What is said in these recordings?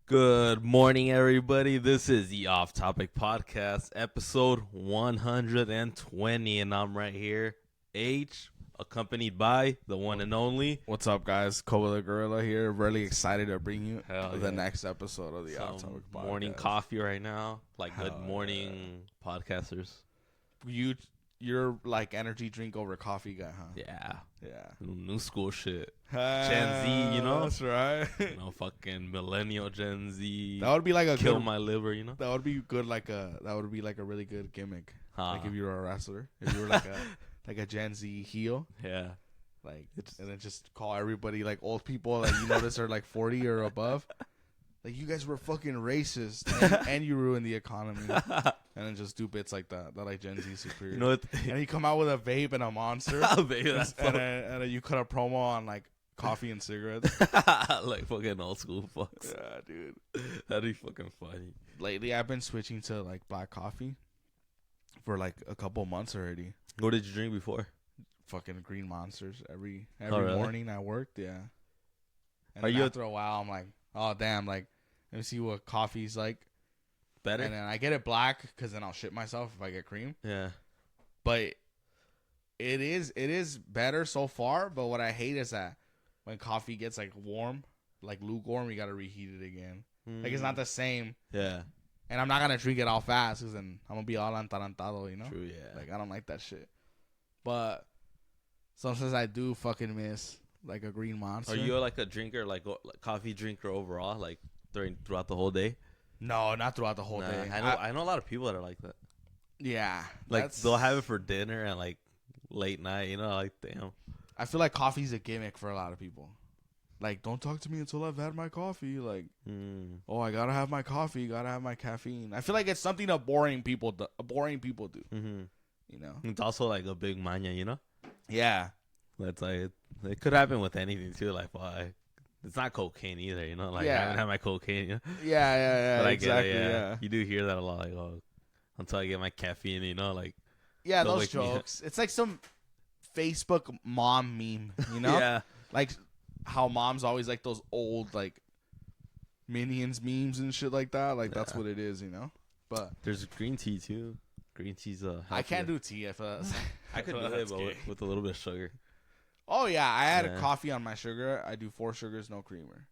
Good morning, everybody. This is the Off Topic Podcast, episode 120, and I'm right here, H, accompanied by the one and only. What's up, guys? Koba the Gorilla here. Really excited to bring you Hell the yeah. next episode of the Off Some Topic Podcast. morning coffee right now, like Hell good morning podcasters. You're like energy drink over coffee guy, huh? Yeah, Yeah. new school shit. Gen Z, you know? That's right. Fucking millennial Gen Z. That would be like a kill good, my liver, you know? That would be good. That would be like a really good gimmick. Like if you were a wrestler, if you were like a Gen Z heel. Yeah. And then just call everybody like old people that you notice are like 40 or above. Like, you guys were fucking racist and you ruined the economy. And then just do bits like that like Gen Z superior. You know what? And you come out with a vape and a monster. Baby, that's and then you cut a promo on like coffee and cigarettes. like fucking old school fucks. Yeah, dude. That'd be fucking funny. Lately, I've been switching to like black coffee for like a couple months already. What did you drink before? Fucking green monsters every really? morning I worked. Yeah. And Are then you after a while, I'm like, oh damn, like let me see what coffee's like. Better? And then I get it black because then I'll shit myself if I get cream. Yeah. But it is better so far. But what I hate is that when coffee gets like warm, like lukewarm, you gotta reheat it again. Like it's not the same. Yeah. And I'm not gonna drink it all fast because then I'm gonna be all atarantado, you know. True. Yeah. Like I don't like that shit. But sometimes I do fucking miss like a green monster. Are you like a drinker, like coffee drinker overall, like throughout the whole day? No, not throughout the whole Nah, day. I know a lot of people that are like that. Yeah. Like they'll have it for dinner and like late night. You know, like damn. I feel like coffee's a gimmick for a lot of people. Like, don't talk to me until I've had my coffee. Like, oh, I gotta have my coffee, gotta have my caffeine. I feel like it's something that boring people do. Mm-hmm. You know, It's also like a big mania, you know. yeah, That's like it could happen with anything too. Like, why? It's not cocaine either, you know. Like I haven't had my cocaine, you know? yeah, But exactly, I get it, yeah. You do hear that a lot, like, oh, until I get my caffeine, you know, like. Yeah, Don't those wake me up. jokes. It's like some Facebook mom meme, you know? Yeah. Like how moms always like those old like Minions memes and shit like that. Like that's what it is, you know. But There's green tea too. Green tea's I can't do tea. If I could do it, but with a little bit of sugar. Oh yeah, I add coffee on my sugar. I do 4 sugars, no creamer.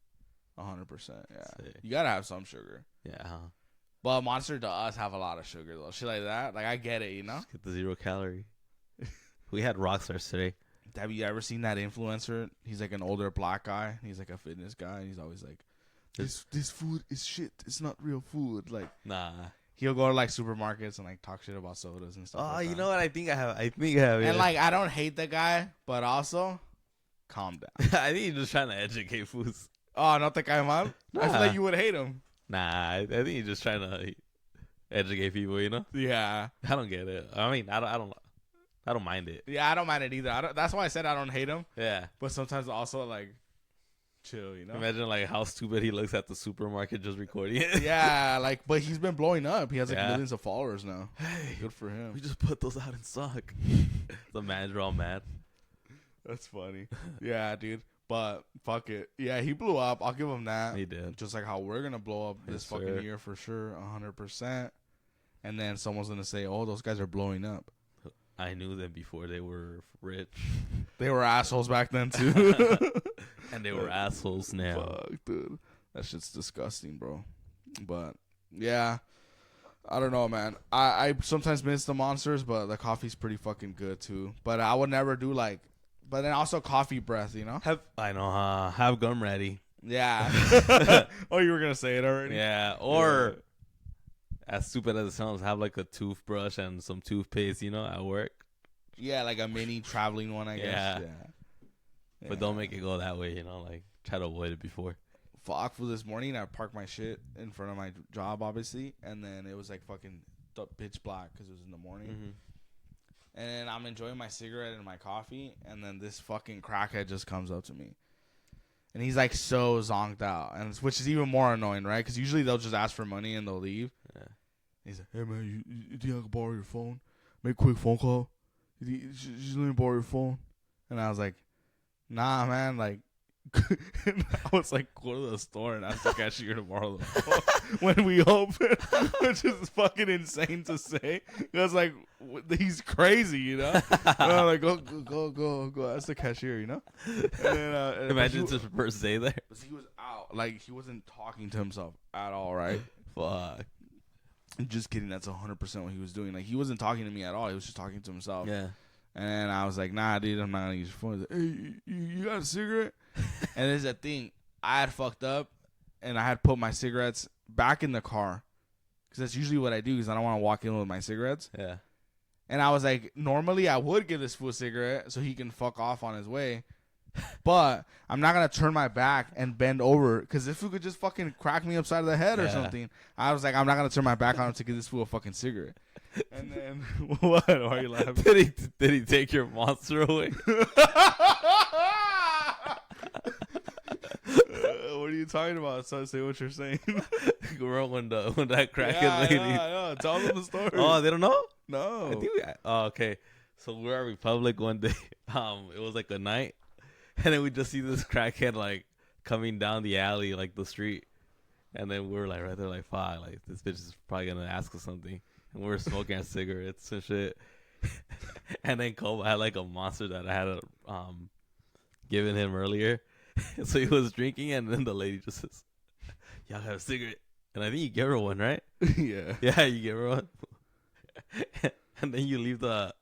100%. Yeah, Sick. you gotta have some sugar. Yeah. Huh? But Monster does have a lot of sugar though. Shit like that. Like I get it, you know. Just get the 0 calorie. We had Rockstars today. Have you ever seen that influencer? He's like an older black guy. He's like a fitness guy. And he's always like, this food is shit. It's not real food. Like, Nah. he'll go to like supermarkets and like talk shit about sodas and stuff. Oh, like you that. know what? I think I have. And Yeah. like, I don't hate the guy, but also, calm down. I think he's just trying to educate fools. Oh, not the guy, man. I feel Nah. like you would hate him. Nah, I think he's just trying to educate people. You know. Yeah. I don't get it. I mean, I don't mind it. Yeah, I don't mind it either. That's why I said I don't hate him. Yeah. But sometimes also like, chill, you know. Imagine like how stupid he looks at the supermarket just recording it. Yeah, like, but he's been blowing up. He has like Yeah. millions of followers now. Hey, Good for him. we just put those out in stock. The manager all mad. That's funny. Yeah, dude. But fuck it. Yeah, he blew up. I'll give him that. He did. Just like how we're gonna blow up this Yes, fucking sir. year for sure, 100%. And then someone's gonna say, "Oh, those guys are blowing up." I knew them before they were rich. They were assholes back then too. And they were assholes now. Fuck, dude. That shit's disgusting, bro. But yeah, I don't know, man. I sometimes miss the monsters, but the coffee's pretty fucking good too. But I would never do like. But then also coffee breath, you know? Have gum ready. Yeah. Oh, you were gonna say it already? Yeah, or as stupid as it sounds, have like a toothbrush and some toothpaste, you know, at work. Yeah, like a mini traveling one, I guess. Yeah. Yeah. But don't make it go that way, you know, like try to avoid it before. Fuck, for this morning, I parked my shit in front of my job, obviously, and then it was like fucking pitch black because it was in the morning. Mm-hmm. And I'm enjoying my cigarette and my coffee, and then this fucking crackhead just comes up to me. And he's like so zonked out, and which is even more annoying, right? Because usually they'll just ask for money and they'll leave. Yeah. He's like, "Hey man, you think I can borrow your phone? Make a quick phone call. Just let me borrow your phone." And I was like, "Nah, man. Like, And I was like, go to the store and ask the cashier to borrow the phone when we open, which is fucking insane to say. I was like, he's crazy, you know? And I'm like, go ask the cashier, you know? And then, Imagine it's his first day there. he was out. Like, he wasn't talking to himself at all, right? Fuck. I'm just kidding. That's 100% what he was doing. Like, he wasn't talking to me at all. He was just talking to himself. Yeah. And I was like, nah, dude, I'm not going to use your phone. He's like, hey, you got a cigarette? And there's that thing. I had fucked up, and I had put my cigarettes back in the car. Because that's usually what I do, because I don't want to walk in with my cigarettes. Yeah. And I was like, normally I would give this fool a cigarette so he can fuck off on his way. But I'm not going to turn my back and bend over, because this fool could just fucking crack me upside of the head or something. I was like, I'm not going to turn my back on him to give this fool a fucking cigarette. And then, what? Why are you laughing? Did he take your monster away? What are you talking about? So say what you're saying. when that crackhead lady. Yeah, tell them the story. Oh, they don't know? No. I think okay. So we're at Republic one day. It was like a night, and then we just see this crackhead like coming down the alley, like the street, and then we were like right there, like, fuck, like this bitch is probably gonna ask us something, and we were smoking our cigarettes and shit. And then Cole had like a monster that I had given him earlier. So he was drinking, and then the lady just says, y'all have a cigarette. And I think you give her one, right? Yeah. Yeah, you give her one. And then you leave the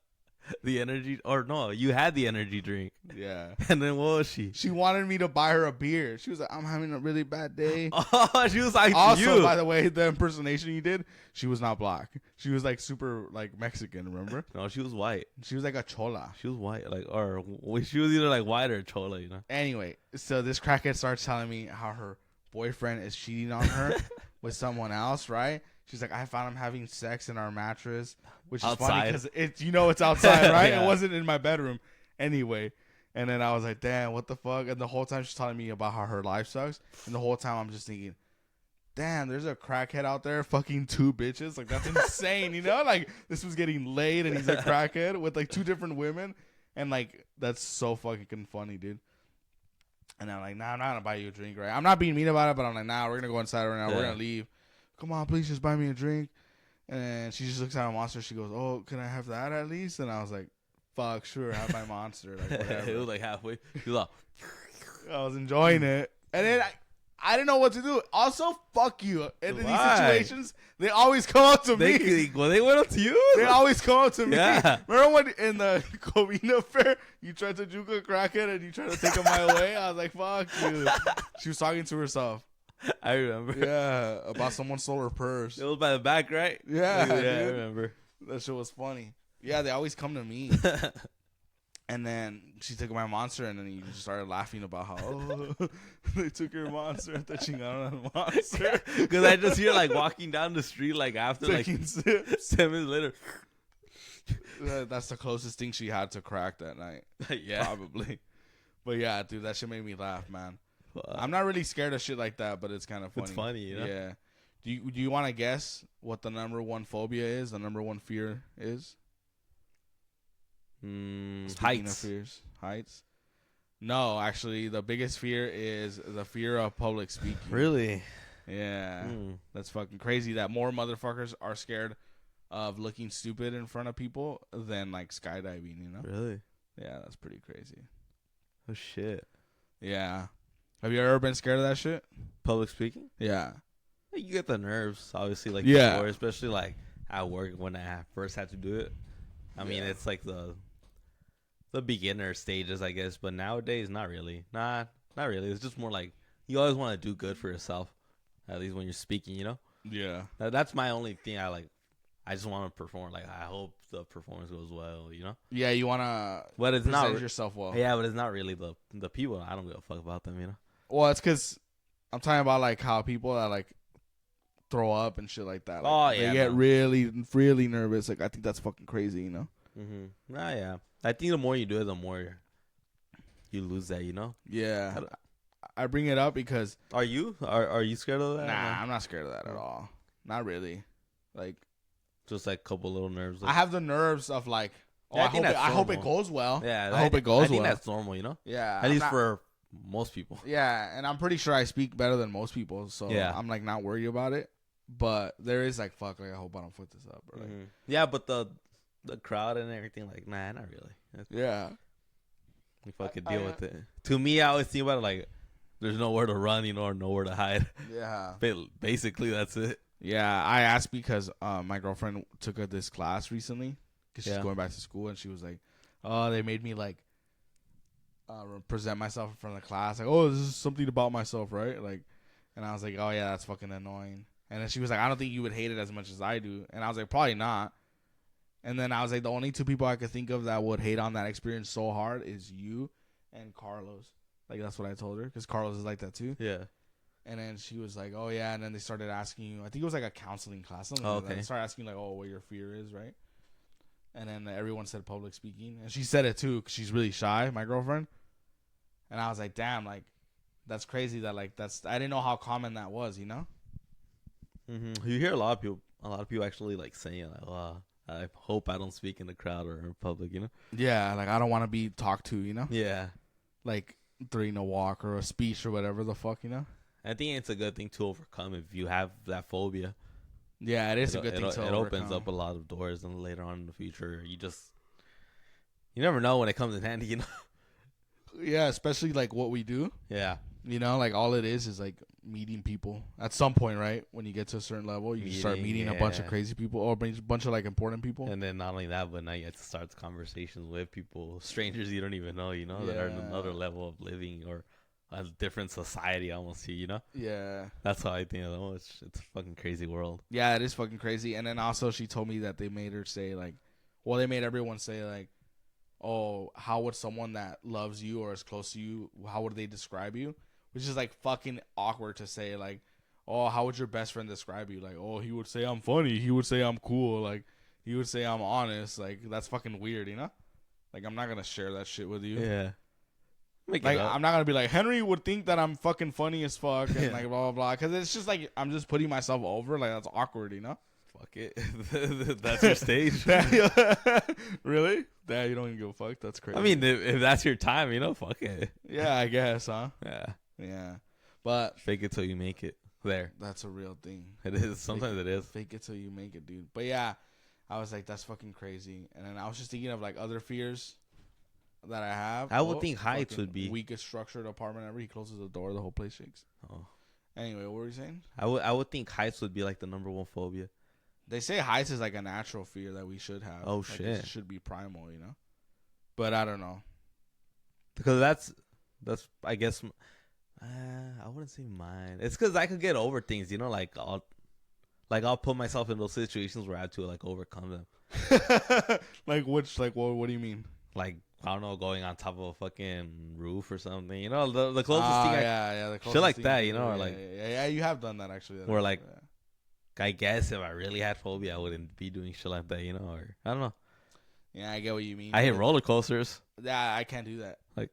energy, or no, you had the energy drink. Yeah. And then what was she? She wanted me to buy her a beer. She was like, I'm having a really bad day. Oh, she was like, also, you. by the way, the impersonation you did, she was not black. She was like super like Mexican, remember? No, she was white. She was like a chola. She was white, like, or she was either like white or chola, you know? Anyway, so this crackhead starts telling me how her boyfriend is cheating on her with someone else, right? She's like, I found him having sex in our mattress, which is Outside. funny because it's, you know, it's outside, right? Yeah. It wasn't in my bedroom. Anyway, and then I was like, damn, what the fuck? And the whole time she's telling me about how her life sucks. And the whole time I'm just thinking, damn, there's a crackhead out there fucking 2 bitches. Like, that's insane, you know? Like, this was getting laid and he's a crackhead with like 2 different women. And like, that's so fucking funny, dude. And I'm like, nah, I'm not gonna buy you a drink, right? I'm not being mean about it, but I'm like, nah, we're gonna go inside right now. Yeah. We're gonna leave. Come on, please just buy me a drink. And she just looks at my monster. She goes, oh, can I have that at least? And I was like, fuck, sure, have my monster. Like, whatever. It was like halfway. He was like, I was enjoying it. And then I didn't know what to do. Also, fuck you. And in these situations, they always come up to me. Well, they went up to you? They always come up to me. Yeah. Remember when in the Covina fair, you tried to juke a crackhead and you tried to take him my way? I was like, fuck you. She was talking to herself. I remember. Yeah, about someone stole her purse. It was by the back, right? Yeah, yeah, dude. I remember. That shit was funny. Yeah, they always come to me. And then she took my monster, and then you just started laughing about how, oh, they took your monster and that she got on a monster. Because I just hear like walking down the street like after taking like sips. 7 minutes later. That's the closest thing she had to crack that night. Yeah. Probably. But yeah, dude, that shit made me laugh, man. I'm not really scared of shit like that, but it's kind of funny. It's funny, you know? Yeah. Do you want to guess what the number 1 phobia is? The number 1 fear is? Heights. Of fears. Heights? No, actually, the biggest fear is the fear of public speaking. Really? Yeah. That's fucking crazy that more motherfuckers are scared of looking stupid in front of people than like skydiving, you know? Really? Yeah, that's pretty crazy. Oh, shit. Yeah. Have you ever been scared of that shit? Public speaking? Yeah. You get the nerves, obviously, like, yeah. before, especially like at work when I first had to do it. I mean, it's like the beginner stages, I guess, but nowadays, not really. Not really. It's just more like you always want to do good for yourself, at least when you're speaking, you know? Yeah. That's my only thing. I just want to perform. Like, I hope the performance goes well, you know? Yeah, you want to present yourself well. Yeah, but it's not really the people. I don't give a fuck about them, you know? Well, it's because I'm talking about, like, how people that, like, throw up and shit like that. Like, they get really, really nervous. Like, I think that's fucking crazy, you know? Mm-hmm. Nah, yeah. I think the more you do it, the more you lose that, you know? Yeah. I bring it up because... Are you? Are you scared of that? Nah, I'm not scared of that at all. Not really. Like... Just like a couple little nerves. I have the nerves of like, I hope it goes well. Yeah, I hope it goes well. I think that's normal, you know? Yeah. At least for most people. Yeah, and I'm pretty sure I speak better than most people, so Yeah. I'm like not worried about it. But there is like fuck, like I hope I don't fuck this up. Or, like, Yeah, but the crowd and everything, like, nah, not really. yeah, You fucking deal with it. To me, I always think about it like there's nowhere to run, or nowhere to hide. yeah, Basically, that's it. yeah. I asked because my girlfriend took this class recently because she's Yeah. going back to school, and she was like, "Oh, they made me like present myself in front of the class, like, oh, this is something about myself, right?" Like, and I was like, "Oh yeah, that's fucking annoying." And then she was like, "I don't think you would hate it as much as I do," and I was like, "Probably not." And then I was like, the only two people I could think of that would hate on that experience so hard is you and Carlos. Like, that's what I told her, because Carlos is like that too. Yeah. And then she was like, oh, yeah. And then they started asking you, I think it was like a counseling class. Something Oh, like that. okay. They started asking like, oh, what your fear is, right? And then everyone said public speaking. And she said it too, because she's really shy, my girlfriend. And I was like, damn, like, that's crazy that, like, I didn't know how common that was, you know? You hear a lot of people actually like saying like, "Wow, I hope I don't speak in the crowd or in public," Yeah, like, I don't want to be talked to, you know? Yeah. Like, during a walk or a speech or whatever the fuck, you know? I think it's a good thing to overcome if you have that phobia. Yeah, it is a good thing to It opens overcome. up a lot of doors, and later on in the future, you never know when it comes in handy, Yeah, especially, like, what we do. Yeah. You know, like, all it is like meeting people at some point, right? When you get to a certain level, you start meeting a bunch of crazy people or a bunch of, like, important people. And then not only that, but now you have to start conversations with people, strangers you don't even know, that are in another level of living or a different society almost, Yeah. That's how I think of it. It's a fucking crazy world. Yeah, it is fucking crazy. And then also she told me that they made her say, like, well, they made everyone say, like, oh, how would someone that loves you or is close to you, how would they describe you? Which is, like, fucking awkward to say, like, oh, how would your best friend describe you? Like, oh, he would say I'm funny. He would say I'm cool. Like, he would say I'm honest. Like, that's fucking weird, you know? Like, I'm not going to share that shit with you. Yeah. Like, I'm not going to be like, Henry would think that I'm fucking funny as fuck and, like, blah, blah, blah. Because it's just, like, I'm just putting myself over. Like, that's awkward, you know? Fuck it. That's your stage. Really? Yeah, you don't even give a fuck? That's crazy. I mean, if that's your time, fuck it. Yeah, I guess, huh? Yeah. Yeah. But Fake it till you make it. There. that's a real thing. It is. Sometimes it is. Fake it till you make it, dude. But yeah, I was like, that's fucking crazy. And then I was just thinking of, like, other fears that I have. I would think heights would be weakest structured apartment ever. He closes the door, the whole place shakes. Oh. Anyway, what were you saying? I would think heights would be like the number one phobia. They say heights is like a natural fear that we should have. Oh, like, shit. It should be primal, you know? But I don't know. Because that's I guess I wouldn't say mine. It's because I could get over things, like I'll put myself in those situations where I have to like overcome them. Like which? Like what do you mean? Like, I don't know, going on top of a fucking roof or something. The closest thing. The closest shit like thing that, to or it. like yeah, you have done that actually. Or like, I guess if I really had phobia, I wouldn't be doing shit like that, or I don't know. Yeah, I get what you mean. I hate roller coasters. Yeah, I can't do that. Like,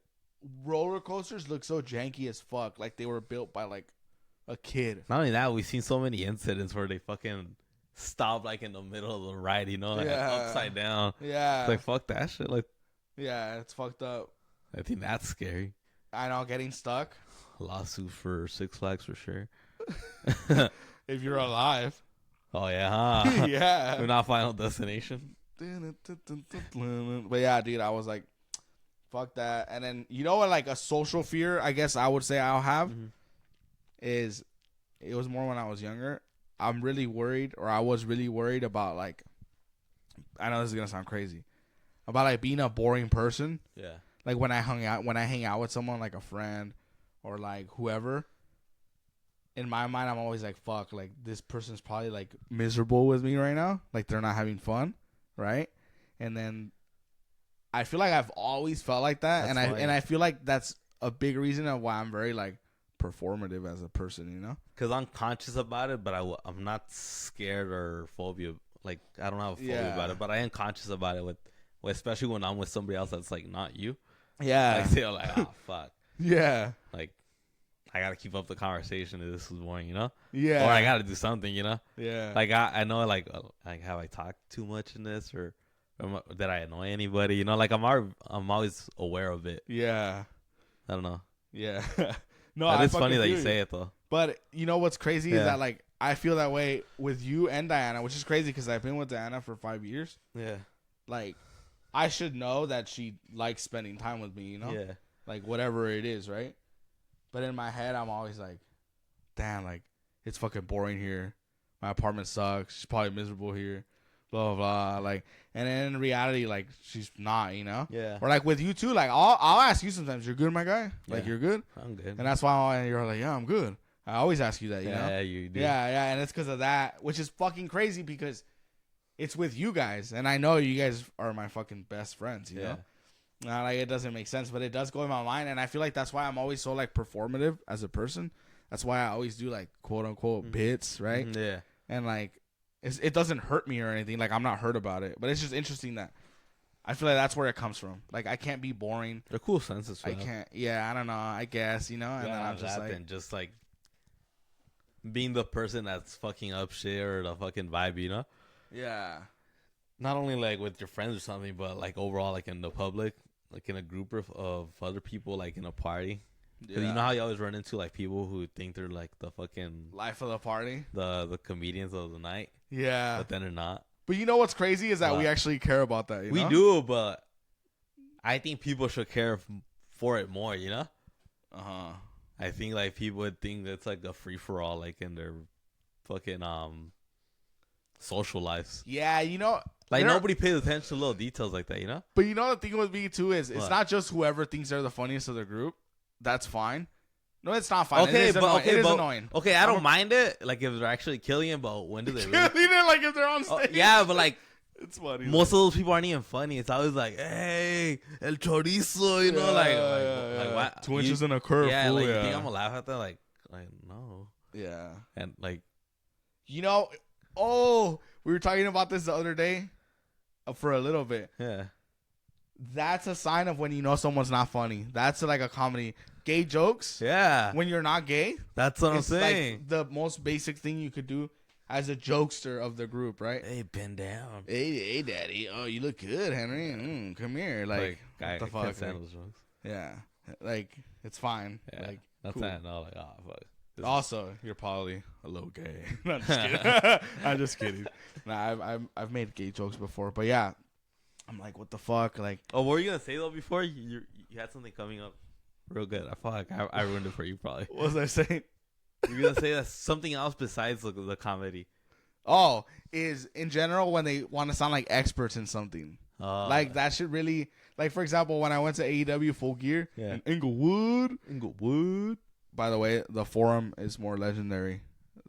roller coasters look so janky as fuck. Like they were built by like a kid. Not only that, we've seen so many incidents where they fucking stop like in the middle of the ride, like upside down. Yeah. It's like, fuck that shit. Like, yeah, it's fucked up. I think that's scary. I know, getting stuck. Lawsuit for Six Flags for sure. If you're alive. Oh yeah, huh? Yeah. We're not Final Destination. But yeah, dude, I was like, fuck that. And then, what, like, a social fear, I guess I would say I'll have is, it was more when I was younger. I was really worried about, like, I know this is going to sound crazy, about, like, being a boring person. Yeah. Like, when I hang out with someone, like a friend or, like, whoever, in my mind, I'm always like, fuck, like, this person's probably, like, miserable with me right now. Like, they're not having fun. Right? And then I feel like I've always felt like that. That's and funny. I feel like that's a big reason of why I'm very like performative as a person, Because I'm conscious about it, but I'm not scared or phobia. Like, I don't have a phobia about it, but I am conscious about it especially when I'm with somebody else that's like not you. Yeah. Like, they're like, oh fuck. Yeah. Like, I gotta keep up the conversation if this is boring, Yeah. Or I gotta do something, Yeah. Like, I know, like have I talked too much in this, or did I annoy anybody? Like, I'm always aware of it. Yeah. I don't know. Yeah. No, That I is fucking funny that feel you say it though. But you know what's crazy is Yeah. that like I feel that way with you and Diana, which is crazy because I've been with Diana for 5 years. Yeah. Like, I should know that she likes spending time with me, you know? Yeah. Like, whatever it is, right? But in my head, I'm always like, damn, like, it's fucking boring here. My apartment sucks. She's probably miserable here. Blah, blah, blah. Like, and then in reality, like, she's not, you know? Yeah. Or like with you too, like, I'll ask you sometimes, you're good, my guy? Like, Yeah. you're good? I'm good. And that's why you're like, yeah, I'm good. I always ask you that, you know? Yeah, you do. Yeah, and it's because of that, which is fucking crazy because it's with you guys, and I know you guys are my fucking best friends, you know? Like, it doesn't make sense, but it does go in my mind, and I feel like that's why I'm always so, like, performative as a person. That's why I always do, like, quote-unquote bits, right? Yeah. And, like, it doesn't hurt me or anything. Like, I'm not hurt about it, but it's just interesting that I feel like that's where it comes from. Like, I can't be boring. They're cool senses for I can't. Yeah, I don't know. I guess, you know? And then I'm just like... And just, like, being the person that's fucking up shit or the fucking vibe, you know? Yeah. Not only, like, with your friends or something, but, like, overall, like, in the public, like, in a group of other people, like, in a party. Because you know how you always run into, like, people who think they're, like, the fucking... Life of the party. The comedians of the night. Yeah. But then they're not. But you know what's crazy is that we actually care about that, you know? We do, but I think people should care for it more, you know? Uh-huh. I think, like, people would think that's, like, a free-for-all, like, in their fucking social lives. Yeah, you know... Like, nobody pays attention to little details like that, you know? But you know the thing with me, too, is it's What? not just whoever thinks they're the funniest of the group. That's fine. No, it's not fine. Okay, it is but annoying. okay, It is but annoying. okay, I don't mind it. Like if they're actually killing him, but when do they? Really? You know, like if they're on Oh, stage. yeah, but like it's funny. most of those people aren't even funny. It's always like, hey, el chorizo, you know, like what? 2 inches in a curve. Yeah, fool, like yeah. you think I'm gonna laugh at that? Like no. Yeah. And like, You know, oh, we were talking about this the other day for a little bit. yeah, That's a sign of when you know someone's not funny. That's like a comedy. Gay jokes. yeah. When you're not gay. That's what I'm It's saying. like the most basic thing you could do as a jokester of the group, right? Hey, bend down. Hey, daddy. Oh, you look good, Henry. Come here. Like I what the can't fuck? stand Like, those jokes. yeah. Like, it's fine. Yeah, Like, that's cool. not no like fuck. This Also, you're probably a little gay. No, I'm just kidding. I'm just kidding. Nah, I've made gay jokes before, but yeah. I'm like, what the fuck? Like, Oh, what were you gonna say though before you had something coming up real good? I feel like I ruined it for you probably. what was I saying? You're gonna say that's something else besides the comedy. Oh, is in general when they want to sound like experts in something. Like that should really, like for example, when I went to AEW Full Gear in Inglewood. By the way, the Forum is more legendary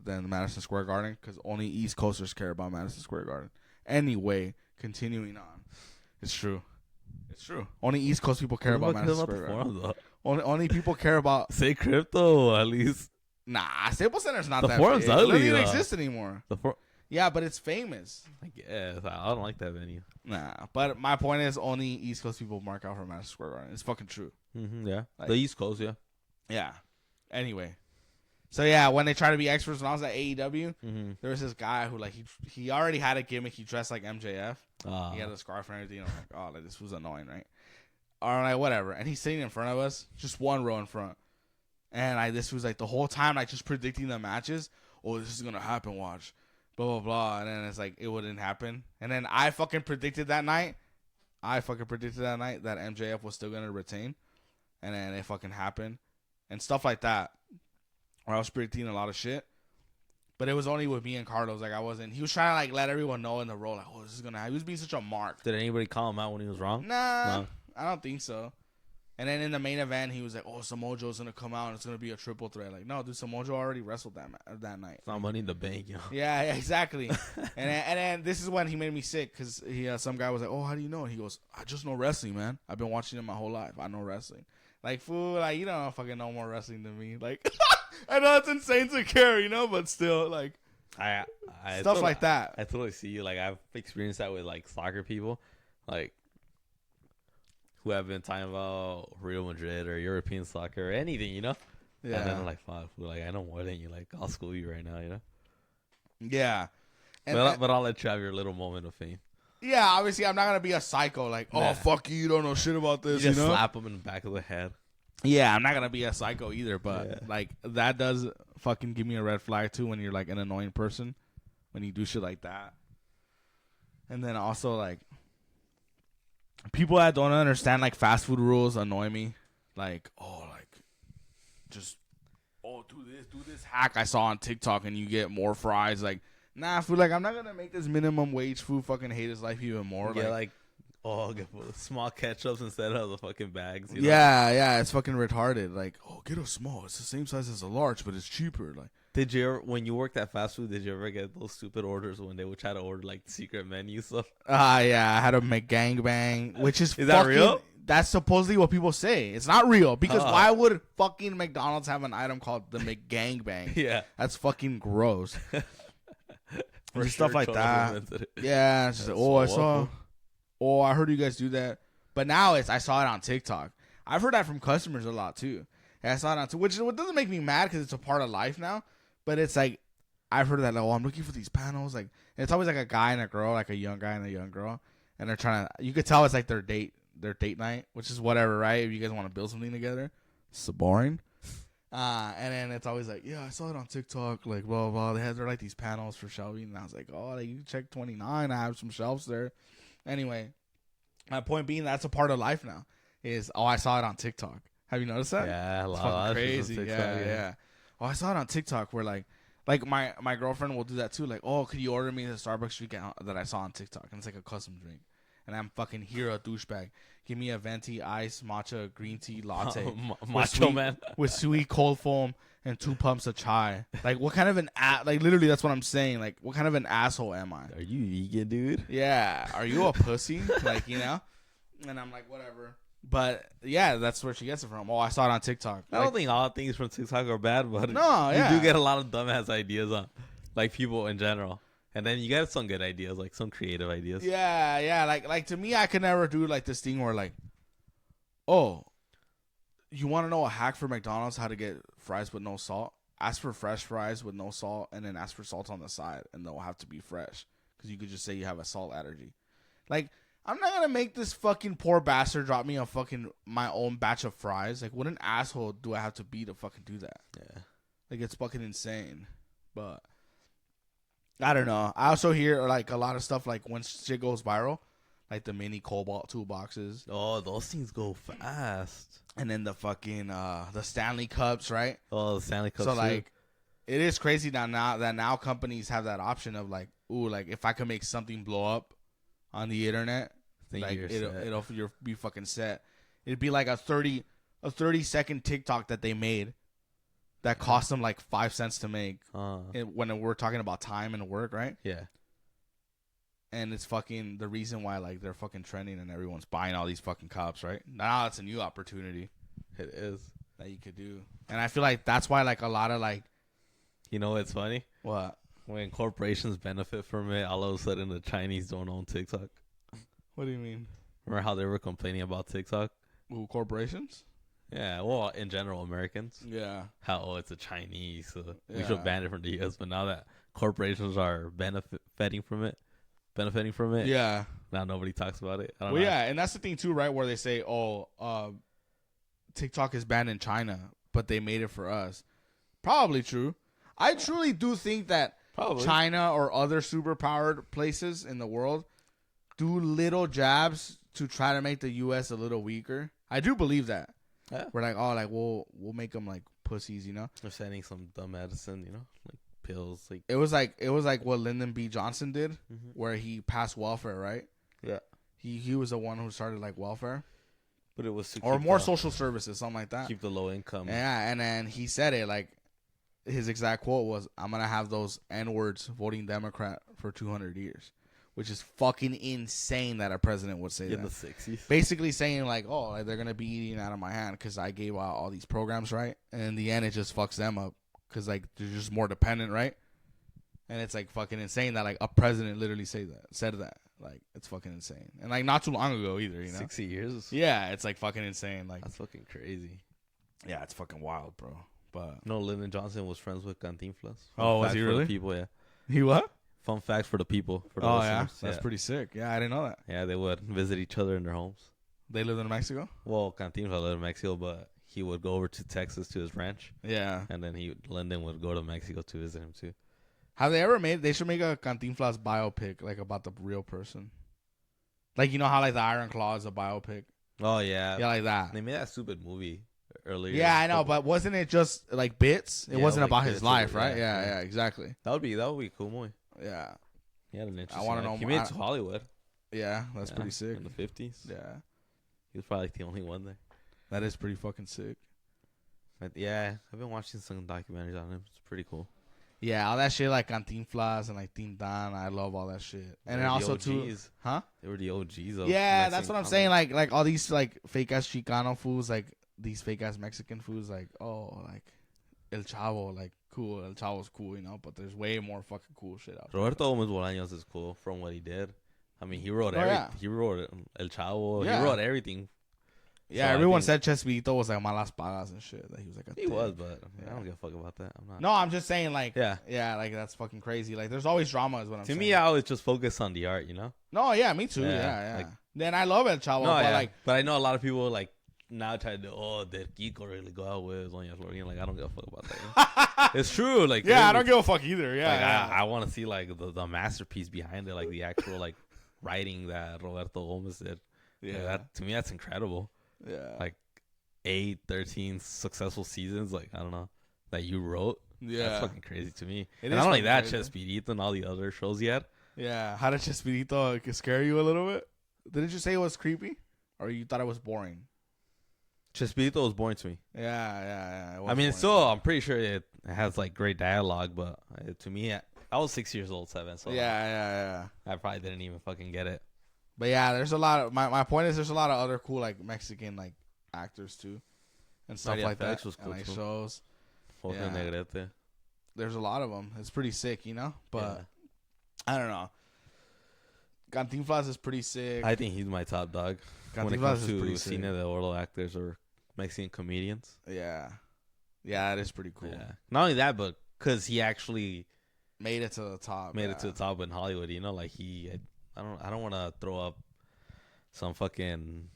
than Madison Square Garden because only East Coasters care about Madison Square Garden. Anyway, continuing on. It's true. It's true. Only East Coast people care about Madison Square Garden. Only people care about... Say crypto, at least. Nah, Staples Center's not The that Forum's big. ugly, It doesn't even though. exist anymore. The Yeah, but it's famous. I guess. I don't like that venue. Nah, but my point is only East Coast people mark out for Madison Square Garden. It's fucking true. Mm-hmm, yeah. Like- the East Coast, yeah. Yeah. Anyway. So yeah, when they try to be experts, when I was at AEW, Mm-hmm. there was this guy who like he already had a gimmick. He dressed like MJF. Uh, He had a scarf and everything. I'm like, oh, like, this was annoying, right? All right, whatever. And he's sitting in front of us, just one row in front. And this was like the whole time, like just predicting the matches. Oh, this is gonna happen. Watch, blah blah blah. And then it's like it wouldn't happen. And then I fucking predicted that night. that MJF was still gonna retain. And then it fucking happened, and stuff like that. Where I was predicting a lot of shit. But it was only with me and Carlos. Like, I wasn't... He was trying to, like, let everyone know in the role, like, oh, this is going to happen. He was being such a mark. Did anybody call him out when he was wrong? Nah, No. I don't think so. And then in the main event, he was like, oh, Samoa Joe's going to come out and it's going to be a triple threat. Like, no, dude, Samoa Joe already wrestled that night. It's not Money in the Bank, you know. Yeah, exactly. and then this is when he made me sick because some guy was like, oh, how do you know? And he goes, I just know wrestling, man. I've been watching it my whole life. I know wrestling. Like, fool, like, you don't fucking know more wrestling than me. Like, I know it's insane to care, you know, but still, like, I stuff like that. I totally see you. Like, I've experienced that with, like, soccer people. Like, who have been talking about Real Madrid or European soccer or anything, you know? Yeah. And then I'm like, fuck, like, I know more than you. Like, I'll school you right now, you know? Yeah. And But I'll let you have your little moment of fame. yeah, obviously, I'm not going to be a psycho. Like, oh, Nah. fuck you. You don't know shit about You this, just you know? slap him in the back of the head. Yeah, I'm not gonna be a psycho either, but Yeah. like that does fucking give me a red flag too when you're like an annoying person when you do shit like that. And then also like people that don't understand like fast food rules annoy me. Like, oh, like just do this hack I saw on TikTok and you get more fries. Like, nah, food. Like, I'm not gonna make this minimum wage food fucking hate his life even more. Yeah, like get small ketchups instead of the fucking bags. You know? Yeah, it's fucking retarded. Like, oh, get a small. It's the same size as a large, but it's cheaper. Like, Did you ever, when you worked at fast food, did you ever get those stupid orders when they would try to order like secret menu stuff? yeah, I had a McGangbang, which is that real? That's supposedly what people say. It's not real because why would fucking McDonald's have an item called the McGangbang? Yeah, that's fucking gross. For Just stuff like that. Yeah, it's just, I heard you guys do that, but now I saw it on TikTok. I've heard that from customers a lot too. And I saw it on which doesn't make me mad because it's a part of life now. But it's like I've heard that. Like, oh, I'm looking for these panels. Like, and it's always like a guy and a girl, like a young guy and a young girl, and they're trying to. You could tell it's like their date night, which is whatever, right? If you guys want to build something together, it's so boring. And then it's always like, yeah, I saw it on TikTok, like blah blah. They're like these panels for shelving, and I was like, oh, like, you check 29. I have some shelves there. Anyway, my point being, that's a part of life now. Is I saw it on TikTok. Have you noticed that? Yeah, a it's lot. Crazy. Yeah. Oh, I saw it on TikTok where like my girlfriend will do that too. Like, oh, could you order me the Starbucks drink that I saw on TikTok? And it's like a custom drink. And I'm fucking here, a douchebag. Give me a venti ice matcha green tea latte, macho man, with sweet cold foam and 2 pumps of chai. Like, what kind of an like literally that's what I'm saying. Like, what kind of an asshole am I? Are you vegan, dude? Yeah. Are you a pussy? Like, you know? And I'm like, whatever. But yeah, that's where she gets it from. Oh, I saw it on TikTok. I don't think all things from TikTok are bad, but no, you do get a lot of dumbass ideas on, like people in general. And then you get some good ideas, like some creative ideas. Yeah. Like to me, I could never do like this thing where like, oh, you want to know a hack for McDonald's how to get fries with no salt? Ask for fresh fries with no salt, and then ask for salt on the side, and they'll have to be fresh because you could just say you have a salt allergy. Like, I'm not gonna make this fucking poor bastard drop me my own batch of fries. Like, what an asshole do I have to be to fucking do that? Yeah, like it's fucking insane. But I don't know. I also hear like a lot of stuff like when shit goes viral, like the mini Cobalt toolboxes. Oh, those things go fast. And then the fucking the Stanley Cups, right? Oh, the Stanley Cups. So like, it is crazy that now companies have that option of like, ooh, like if I can make something blow up on the internet, like it'll be fucking set. It'd be like a 30-second TikTok that they made that cost them like 5 cents to make. When we're talking about time and work, right? Yeah. And it's fucking the reason why like they're fucking trending and everyone's buying all these fucking cups, right? Now it's a new opportunity. It is that you could do, and I feel like that's why like a lot of like, you know, it's funny. What? When corporations benefit from it, all of a sudden the Chinese don't own TikTok. What do you mean? Remember how they were complaining about TikTok? Ooh, corporations? Yeah, well, in general, Americans. Yeah. How, it's a Chinese, so we should ban it from the U.S. But now that corporations are benefiting from it, yeah, now nobody talks about it. Well, yeah, and that's the thing too, right? Where they say, TikTok is banned in China, but they made it for us. Probably true. I truly do think that China or other superpowered places in the world do little jabs to try to make the U.S. a little weaker. I do believe that. Yeah. We're like, oh, like we'll make them like pussies, you know? They're sending some dumb medicine, you know, like pills. Like it was like what Lyndon B. Johnson did, where he passed welfare, right? Yeah. He was the one who started like welfare, but it was or more social services, something like that. Keep the low income. Yeah, and then he said it like his exact quote was, "I'm gonna have those N-words voting Democrat for 200 years." Which is fucking insane that a president would say that. In the 60s. Basically saying like, oh, like, they're going to be eating out of my hand because I gave out all these programs, right? And in the end, it just fucks them up because like they're just more dependent, right? And it's like fucking insane that like a president literally said that. Like, it's fucking insane. And like not too long ago either, you know? 60 years? Yeah, it's like fucking insane. Like, that's fucking crazy. Yeah, it's fucking wild, bro. But no, Lyndon Johnson was friends with Cantinflas. Oh, was he really? People, yeah. He what? Fun fact for the people. For the listeners. Yeah? That's pretty sick. Yeah, I didn't know that. Yeah, they would visit each other in their homes. They lived in Mexico? Well, Cantinflas lived in Mexico, but he would go over to Texas to his ranch, Yeah. and then Lyndon would go to Mexico to visit him too. Have they ever made? They should make a Cantinflas biopic, like about the real person. Like, you know how like the Iron Claw is a biopic. Oh yeah, Yeah, like that. They made that stupid movie earlier. Yeah, I know, but wasn't it just like bits? It Yeah, wasn't like about his bits life, of it, right? yeah, Yeah, yeah. exactly. That would be a cool movie. Yeah, He had an interesting. wanna life. know He more- made it to Hollywood. yeah, that's pretty sick. In the 50s. Yeah, He was probably like the only one there. that is pretty fucking sick. But yeah, I've been watching some documentaries on him. It's pretty cool. Yeah, all that shit like Cantinflas and like Tintan, I love all that shit. And then also too, huh? They were the OGs. Of Yeah, Mexican that's what I'm comedy. saying. Like all these like fake ass Chicano foods, like these fake ass Mexican foods, like like El Chavo, like cool. El Chavo's cool, you know. But there's way more fucking cool shit out there. Roberto Gómez Bolaños is cool from what he did. I mean, he wrote He wrote El Chavo. Yeah. He wrote everything. Yeah, So everyone said Chespirito was like malas pagas and shit. That he was like a He dick. was, but I Yeah. don't give a fuck about that. I'm not. No, I'm just saying like Yeah. like that's fucking crazy. Like there's always drama is what I'm To saying. me, I always just focus on the art, you know? No, yeah, me too. Yeah, Yeah. like- Then I love El Chavo, No, but yeah. like But I know a lot of people like now try to did Kiko really go out with Doña Florinda? Like I don't give a fuck about that. You know? It's true. Like yeah, I really, don't give a fuck either. Yeah, like yeah. I want to see like the masterpiece behind it, like the actual like writing that Roberto Gomez did. yeah. Like, that to me that's incredible. Yeah. Like 13 successful seasons, like I don't know, that you wrote. Yeah. That's fucking crazy to me. It And is not only fucking that, crazy. Chespirito and all the other shows he had. Yeah. How did Chespirito scare you a little bit? Didn't you say it was creepy? Or you thought it was boring? Chespirito was boring to me. Yeah. It was I mean, boring. still, I'm pretty sure it has like great dialogue, but to me, I was 6 years old, 7, so Yeah. I probably didn't even fucking get it. But yeah, there's a lot of my point is there's a lot of other cool like Mexican like actors too. And stuff Maria like Felix that. was cool and like too. shows. Jorge Yeah. Negrete. There's a lot of them. It's pretty sick, you know? But I don't know. Cantinflas is pretty sick. I think he's my top dog when it Cantinflas comes is to pretty sick. Cine de Oro actors or Mexican comedians. Yeah. Yeah, that is pretty cool. Yeah. Not only that, but because he actually Made it to the top. made it to the top in Hollywood. You know, like I don't want to throw up some fucking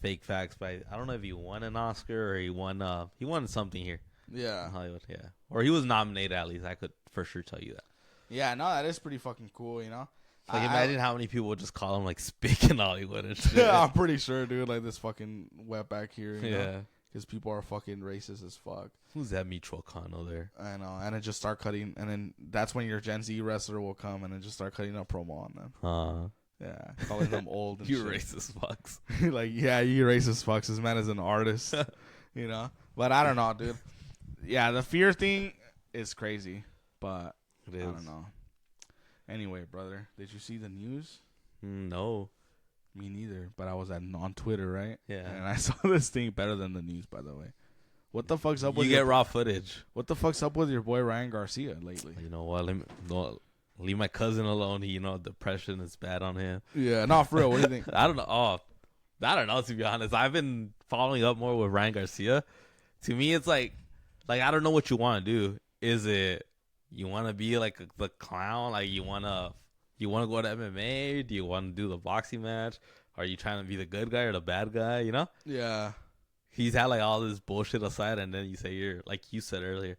fake facts, but I don't know if he won an Oscar or he won something here Yeah. in Hollywood. Yeah, or he was nominated at least. I could for sure tell you that. Yeah, no, that is pretty fucking cool, you know? Like imagine how many people would just call him like Spick in Hollywood and shit. Yeah, I'm pretty sure, dude. Like this fucking wetback here. You know? Yeah. Because people are fucking racist as fuck. Who's that Michoacano there? I know. And then just start cutting. And then that's when your Gen Z wrestler will come and then just start cutting a promo on them. Yeah. Calling them old and You shit. racist fucks. Like, yeah, you racist fucks. This man is an artist. You know? But I don't know, dude. Yeah, the fear thing is crazy. But It is. I don't know. Anyway, brother, did you see the news? No. Me neither. But I was on Twitter, right? Yeah. And I saw this thing better than the news, by the way. What the fuck's up with You get raw footage. What the fuck's up with your boy Ryan Garcia lately? You know what? Leave my cousin alone. Depression is bad on him. Yeah, not for real. What do you think? I don't know. I don't know, to be honest. I've been following up more with Ryan Garcia. To me, it's like I don't know what you want to do. Is it you want to be like the clown? Like you want to go to MMA? Do you want to do the boxing match? Are you trying to be the good guy or the bad guy? You know? Yeah. He's had like all this bullshit aside, and then you say you're like you said earlier,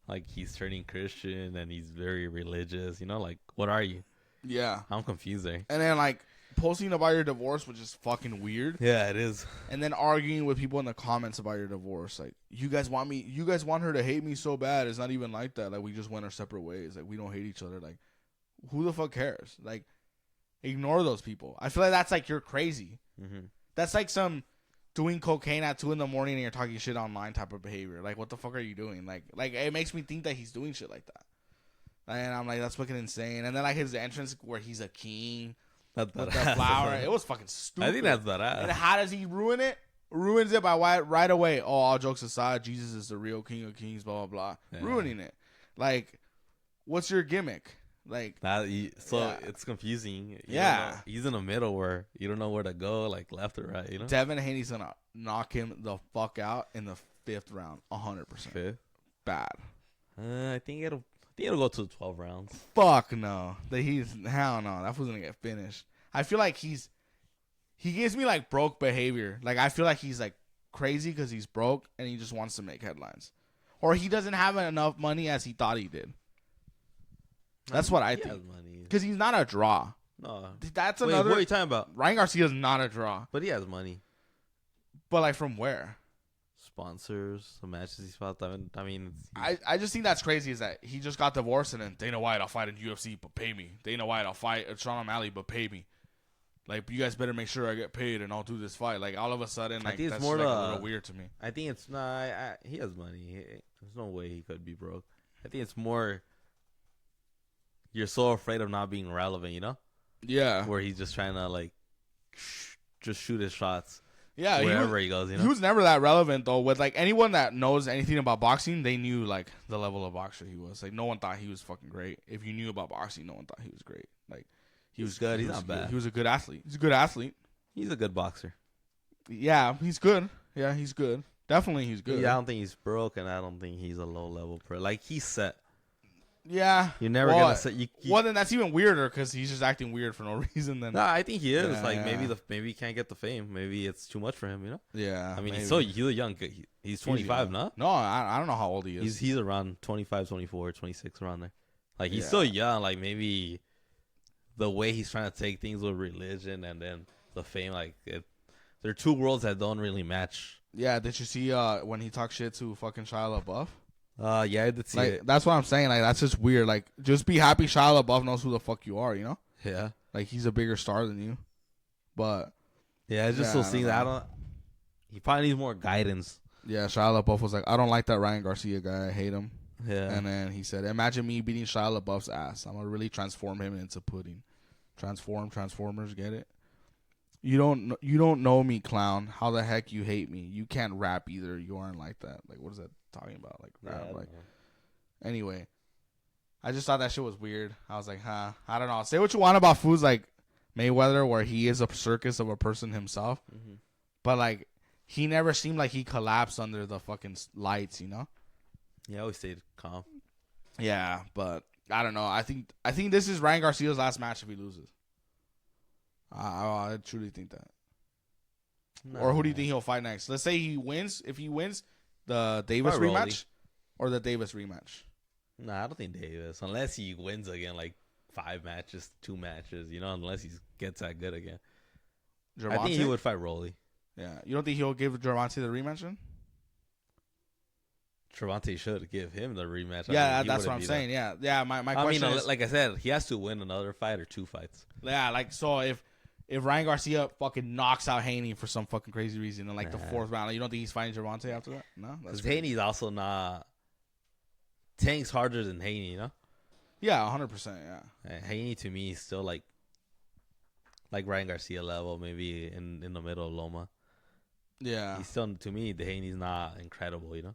like he's turning Christian and he's very religious. You know, like what are you? Yeah. I'm confused there. And then like posting about your divorce, which is fucking weird. Yeah, it is. And then arguing with people in the comments about your divorce. Like, you guys want her to hate me so bad. It's not even like that. Like, we just went our separate ways. Like, we don't hate each other. Like, who the fuck cares? Like, ignore those people. I feel like that's like you're crazy. Mm-hmm. That's like some doing cocaine at 2 a.m. and you're talking shit online type of behavior. Like, what the fuck are you doing? Like it makes me think that he's doing shit like that. And I'm like, that's fucking insane. And then like his entrance where he's a king with the flower, it was fucking stupid. I think that's badass. And how does he ruin it? Ruins it by right away. Oh, all jokes aside, Jesus is the real King of Kings. Blah blah blah. Yeah. Ruining it. Like, what's your gimmick? Like, So it's confusing. You Yeah. don't know. He's in the middle where you don't know where to go, like left or right. You know. Devin Haney's gonna knock him the fuck out in the 5th round, 100%. Fifth. Bad. I think it'll go to 12 rounds. Fuck no. Hell no. That fool's gonna get finished. I feel like he gives me like broke behavior. Like I feel like he's like crazy because he's broke and he just wants to make headlines, or he doesn't have enough money as he thought he did. That's what I think. Because he's not a draw. No, that's Wait, another. what are you talking about? Ryan Garcia is not a draw, But he has money, but like from where? sponsors, the matches he's fought. I mean, I just think that's crazy. Is that he just got divorced and then Dana White, I'll fight in UFC, but pay me. Dana White, I'll fight at Sean O'Malley, but pay me. Like, you guys better make sure I get paid and I'll do this fight. Like, all of a sudden, like, that's more like a little weird to me. I think it's not. He has money. There's no way he could be broke. I think it's more. You're so afraid of not being relevant, you know? Yeah. Where he's just trying to like, just shoot his shots. Yeah. Wherever he goes, you know. He was never that relevant though. With like anyone that knows anything about boxing, they knew like the level of boxer he was. Like, no one thought he was fucking great. If you knew about boxing, no one thought he was great. Like, he was good. He's not bad. He was a good athlete. He's a good athlete. He's a good boxer. Yeah, he's good. Yeah, he's good. Definitely, he's good. Yeah, I don't think he's broke, and I don't think he's a low level pro. Like, he's set. Yeah, you're never gonna set. Well, then that's even weirder because he's just acting weird for no reason. Then no, I think he is. Yeah, like maybe he can't get the fame. Maybe it's too much for him. You know. Yeah. I mean, maybe. he's a young. He's 25, no? No, I don't know how old he is. He's around 25, 24, 26, around there. Like, he's still young. Like, maybe the way he's trying to take things with religion and then the fame, like, they're two worlds that don't really match. Yeah, did you see when he talked shit to fucking Shia LaBeouf? Yeah, I did see it. That's what I'm saying. Like, that's just weird. Like, just be happy Shia LaBeouf knows who the fuck you are, you know? Yeah. Like, he's a bigger star than you. But yeah, it's just so seeing that. He probably needs more guidance. Yeah, Shia LaBeouf was like, I don't like that Ryan Garcia guy. I hate him. Yeah. And then he said, imagine me beating Shia LaBeouf's ass. I'm going to really transform him into pudding. Transformers, get it? You don't know me, clown. How the heck you hate me? You can't rap either. You aren't like that. Like, what is that talking about? Like, rap? Yeah, like, anyway, I just thought that shit was weird. I was like, huh? I don't know. Say what you want about foods like Mayweather, where he is a circus of a person himself. Mm-hmm. But, like, he never seemed like he collapsed under the fucking lights, you know? He always stayed calm. Yeah, but I don't know. I think this is Ryan Garcia's last match if he loses. I truly think that. No. Or who do you think he'll fight next? Let's say he wins. If he wins, the Davis rematch or the Davis rematch? Nah, I don't think Davis. Unless he wins again, like 5 matches, 2 matches, you know, unless he gets that good again. Gervonta? I think he would fight Rolly. Yeah. You don't think he'll give Gervonta the rematch then? Gervonta should give him the rematch. Yeah, that's what I'm saying. Yeah. Yeah, my question is, like I said, he has to win another fight or 2 fights. Yeah, like, so if Ryan Garcia fucking knocks out Haney for some fucking crazy reason in, like, the 4th round, like, you don't think he's fighting Gervonta after that? No? Because Haney's also not... Tank's harder than Haney, you know? Yeah, 100%, yeah. And Haney, to me, is still, like Ryan Garcia level, maybe in the middle of Loma. Yeah. He's still, to me, the Haney's not incredible, you know?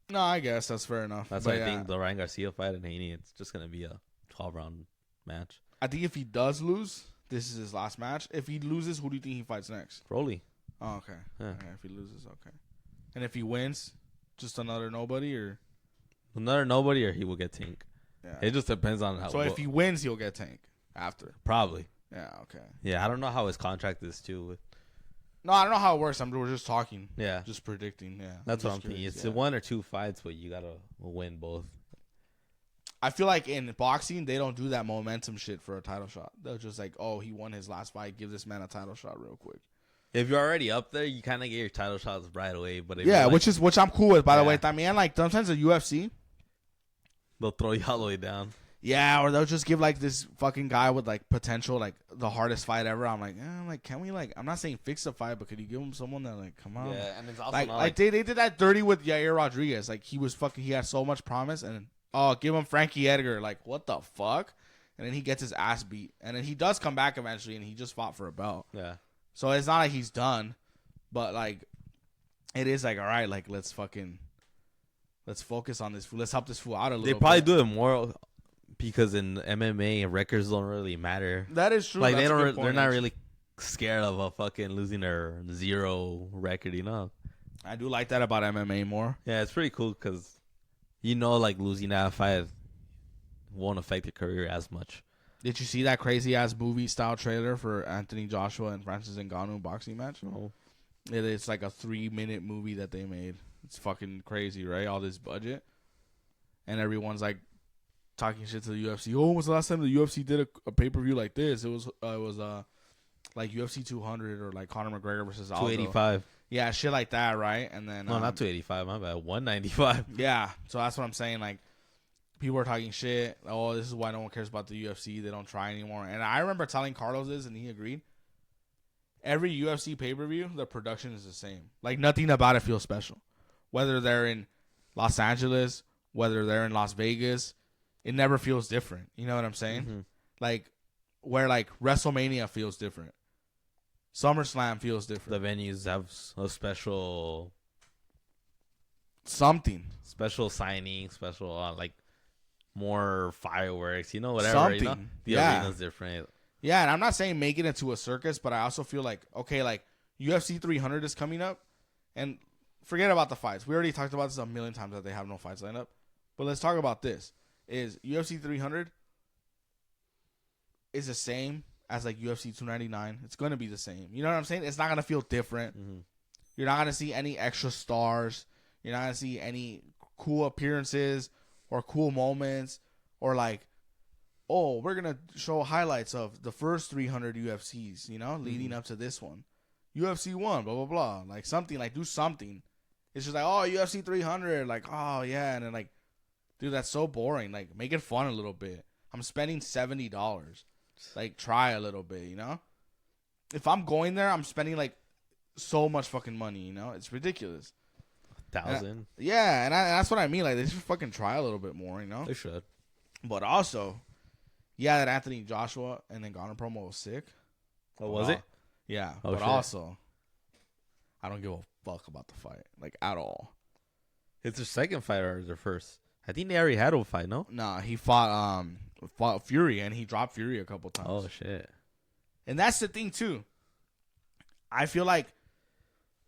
No, I guess that's fair enough. That's why I think the Ryan Garcia fight and Haney, it's just going to be a 12-round match. I think if he does lose... This is his last match. If he loses, who do you think he fights next? Rolly. Oh, okay. Yeah. Okay, if he loses, okay. And if he wins, just another nobody or? Another nobody or he will get Tank. Yeah. It just depends on how. So if he wins, he'll get Tank after. Probably. Yeah, okay. Yeah, I don't know how his contract is too. No, I don't know how it works. We're just talking. Yeah. Just predicting, yeah. That's what I'm thinking. It's 1 or 2 fights, but you got to win both. I feel like in boxing, they don't do that momentum shit for a title shot. They're just like, oh, he won his last fight. Give this man a title shot real quick. If you're already up there, you kind of get your title shots right away. But yeah, which I'm cool with, by the way. I mean, like, sometimes the UFC, they'll throw you all the way down. Yeah, or they'll just give, like, this fucking guy with, like, potential, like, the hardest fight ever. I'm like, can we, like, I'm not saying fix the fight, but could you give him someone that, like, come on. Yeah, and it's also like they did that dirty with Yair Rodriguez. Like, he had so much promise, and give him Frankie Edgar. Like, what the fuck? And then he gets his ass beat. And then he does come back eventually, and he just fought for a belt. Yeah. So it's not like he's done. But, like, it is like, all right, like, let's focus on this fool. Let's help this fool out a little bit. They probably do it more because in MMA, records don't really matter. That is true. Like, they're not really scared of a fucking losing their 0 record, you know? I do like that about MMA more. Yeah, it's pretty cool because... You know, like, losing that fight won't affect your career as much. Did you see that crazy-ass movie-style trailer for Anthony Joshua and Francis Ngannou boxing match? No. It's like a 3-minute movie that they made. It's fucking crazy, right? All this budget. And everyone's like talking shit to the UFC. Oh, when was the last time the UFC did a pay-per-view like this? It was like UFC 200 or like Conor McGregor versus Aldo. 285. Yeah, shit like that, right? And then No, not 285. My bad. 195. Yeah, so that's what I'm saying. Like, people are talking shit. Oh, this is why no one cares about the UFC. They don't try anymore. And I remember telling Carlos this, and he agreed. Every UFC pay-per-view, the production is the same. Like, nothing about it feels special. Whether they're in Los Angeles, whether they're in Las Vegas, it never feels different. You know what I'm saying? Mm-hmm. Like, where, like, WrestleMania feels different. SummerSlam feels different. The venues have a special Something. Special signing, special, like, more fireworks, whatever. Something. The Yeah. arena's different. Yeah, and I'm not saying make it into a circus, but I also feel like, okay, like, UFC 300 is coming up, and forget about the fights. We already talked about this a million times that they have no fights lined up. But let's talk about this. Is UFC 300 is the same as, like, UFC 299. It's going to be the same. You know what I'm saying? It's not going to feel different. Mm-hmm. You're not going to see any extra stars. You're not going to see any cool appearances or cool moments or, like, oh, we're going to show highlights of the first 300 UFCs, leading up to this one. UFC 1, blah, blah, blah. Like, something, like, do something. It's just like, oh, UFC 300. Like, oh, yeah. And then, like, dude, that's so boring. Like, make it fun a little bit. I'm spending $70. Like, try a little bit, If I'm going there, I'm spending, like, so much fucking money, It's ridiculous. 1,000. Yeah, and that's what I mean. Like, they should fucking try a little bit more, They should. But also, yeah, that Anthony Joshua and then Ngannou promo was sick. Oh, was it? Yeah, Oh, but shit. also, I don't give a fuck about the fight, like, at all. It's their second fight or their first? I think they already had a fight, no? Nah, he fought Fury, and he dropped Fury a couple times. Oh, shit. And that's the thing, too. I feel like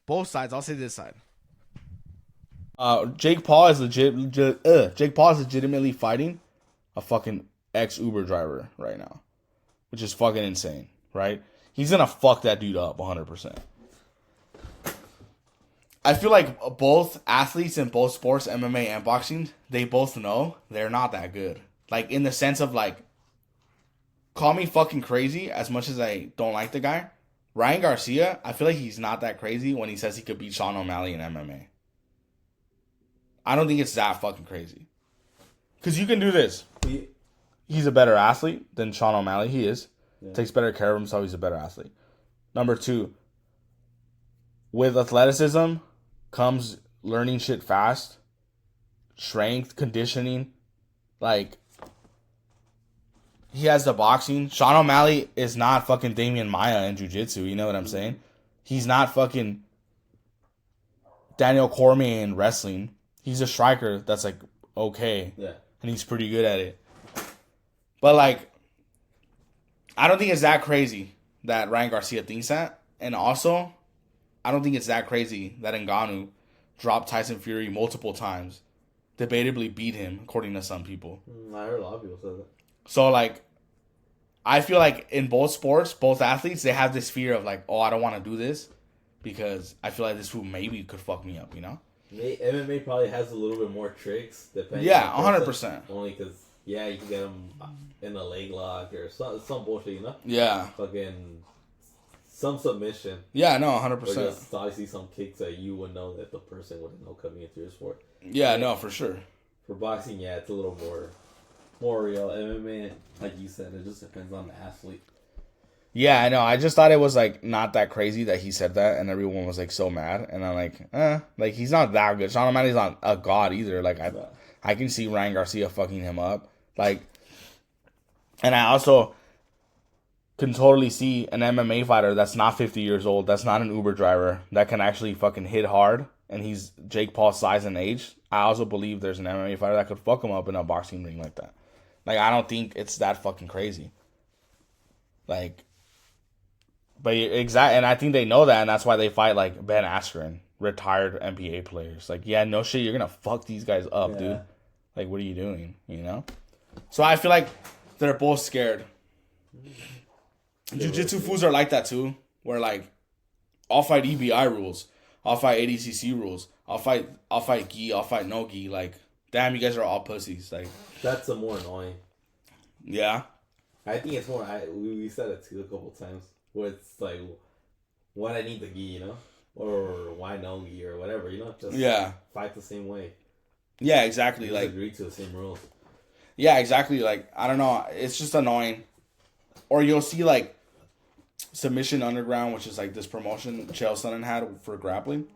both sides, I'll say this side. Jake Paul is legitimately fighting a fucking ex-Uber driver right now, which is fucking insane, right? He's going to fuck that dude up 100%. I feel like both athletes in both sports, MMA and boxing, they both know they're not that good. Like, in the sense of, like, call me fucking crazy as much as I don't like the guy. Ryan Garcia, I feel like he's not that crazy when he says he could beat Sean O'Malley in MMA. I don't think it's that fucking crazy. Because you can do this. He's a better athlete than Sean O'Malley. He is. Yeah. Takes better care of himself. He's a better athlete. Number 2, with athleticism comes learning shit fast, strength, conditioning. Like, he has the boxing. Sean O'Malley is not fucking Damian Maia in jiu-jitsu. You know what I'm saying? He's not fucking Daniel Cormier in wrestling. He's a striker that's, like, okay. Yeah. And he's pretty good at it. But, like, I don't think it's that crazy that Ryan Garcia thinks that. And also, I don't think it's that crazy that Ngannou dropped Tyson Fury multiple times. Debatably beat him, according to some people. I heard a lot of people say that. So, like, I feel like in both sports, both athletes, they have this fear of, like, oh, I don't want to do this because I feel like this fool maybe could fuck me up, MMA probably has a little bit more tricks. Depending. Yeah, 100%. Only because, you can get them in a leg lock or some bullshit, Yeah. Fucking some submission. Yeah, no, 100%. Or just obviously some kicks that you would know that the person wouldn't know coming into your sport. Yeah, no, for sure. For boxing, yeah, it's a little more real. MMA, like you said, it just depends on the athlete. Yeah, I know. I just thought it was, like, not that crazy that he said that, and everyone was, like, so mad. And I'm like, he's not that good. Sean O'Malley's not a god either. Like, I can see Ryan Garcia fucking him up. Like, and I also can totally see an MMA fighter that's not 50 years old, that's not an Uber driver, that can actually fucking hit hard, and he's Jake Paul's size and age. I also believe there's an MMA fighter that could fuck him up in a boxing ring like that. Like, I don't think it's that fucking crazy. Like, but and I think they know that, and that's why they fight, like, Ben Askren, retired NBA players. Like, yeah, no shit, you're gonna fuck these guys up, dude. Like, what are you doing, So I feel like they're both scared. Jiu-jitsu fools are like that, too, where, like, I'll fight EBI rules. I'll fight ADCC rules. I'll fight gi. I'll fight no gi. Like, damn, you guys are all pussies. Like, that's the more annoying. Yeah. I think it's more. We said it too a couple times. Where it's like, why I need the gi, you know, or why no gi or whatever, you know, just fight the same way. Yeah, exactly. You like agree to the same rules. Yeah, exactly. Like, I don't know. It's just annoying. Or you'll see like Submission Underground, which is like this promotion Chael Sonnen had for grappling.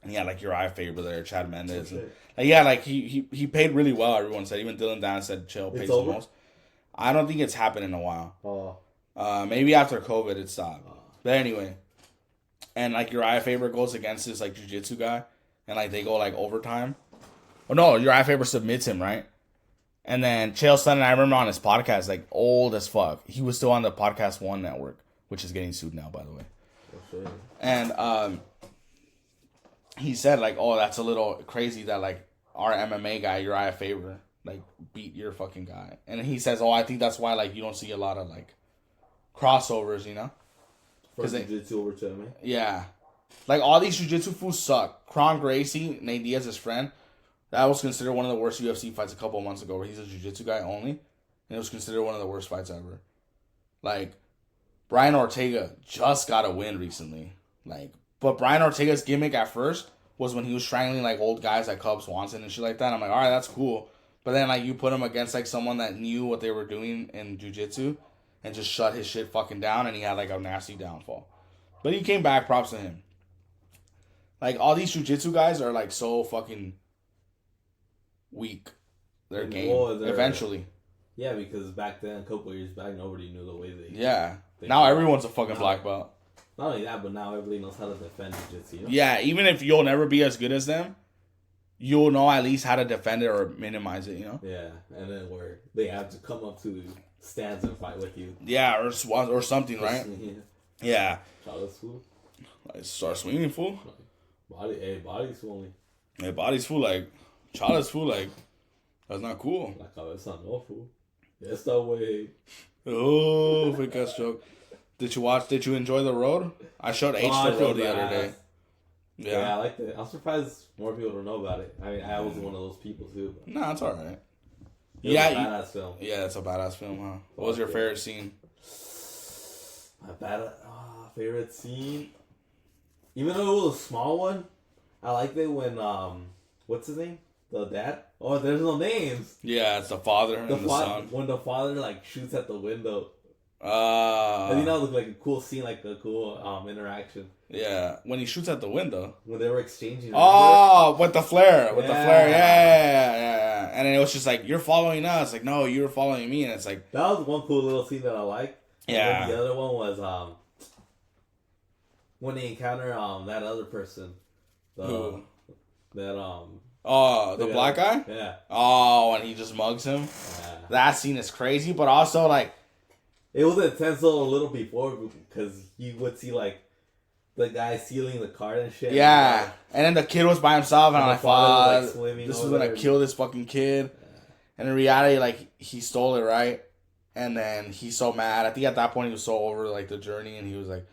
And he had like Uriah Faber there, Chad Mendes. And, like, yeah, like he paid really well, everyone said. Even Dylan Dan said Chael pays the most. I don't think it's happened in a while. Maybe after COVID it stopped. But anyway. And like Uriah Faber goes against this like jiu-jitsu guy. And like they go like overtime. Oh no, Uriah Faber submits him, right? And then Chael Sonnen, I remember on his podcast, like old as fuck. He was still on the Podcast One network, which is getting sued now, by the way. Okay. And he said like, "Oh, that's a little crazy that like our MMA guy Uriah Faber like beat your fucking guy." And he says, "Oh, I think that's why like you don't see a lot of like crossovers, you know, because jiu-jitsu over to MMA." Yeah, like all these jiu-jitsu fools suck. Kron Gracie, Nate Diaz's friend. That was considered one of the worst UFC fights a couple of months ago, where he's a jiu-jitsu guy only. And it was considered one of the worst fights ever. Like, Brian Ortega just got a win recently. Like, but Brian Ortega's gimmick at first was when he was strangling, like, old guys like Cub Swanson and shit like that. I'm like, all right, that's cool. But then, like, you put him against, like, someone that knew what they were doing in jiu-jitsu and just shut his shit fucking down, and he had, like, a nasty downfall. But he came back, props to him. Like, all these jiu-jitsu guys are, like, so fucking weak. Their game eventually. Yeah, because back then, a couple of years back, nobody knew the way they. Yeah. Now everyone's a fucking black belt. Not only that, but now everybody knows how to defend jiu-jitsu. You know? Yeah, even if you'll never be as good as them, you'll know at least how to defend it or minimize it. You know. Yeah, and then where they have to come up to stands and fight with you. Yeah, or something, right? Yeah. Child's fool. Like, start swinging, fool. Body's fool. Hey, body's fool, like. Chala's fool, like, that's not cool. La cabeza no, fool. Esta way. Oh, freak ass joke. Did you enjoy The Road? I showed H The Road the other day. Yeah, I liked it. I'm surprised more people don't know about it. I mean, I was one of those people, too. Nah, it's alright. It's a badass film. Yeah, it's a badass film, huh? What was your favorite scene? My favorite scene? Even though it was a small one, I liked it when, what's his name? The dad? Oh, there's no names. Yeah, it's the father and the son. When the father like shoots at the window. Does he not look like a cool scene, like a cool interaction? Yeah, when he shoots at the window. When they were exchanging. Oh, with the flare, yeah. And then it was just like, you're following us. Like, no, you're following me, and it's like that was one cool little scene that I liked. Yeah. And the other one was when they encounter that other person. Who? That Oh, the black guy? Yeah. Oh, and he just mugs him? Yeah. That scene is crazy, but also, like... It was intense a little before, because you would see, like, the guy stealing the card and shit. Yeah. And then the kid was by himself, and I'm like, fuck, this is gonna kill this fucking kid. Yeah. And in reality, like, he stole it, right? And then he's so mad. I think at that point he was so over, like, the journey, and he was like...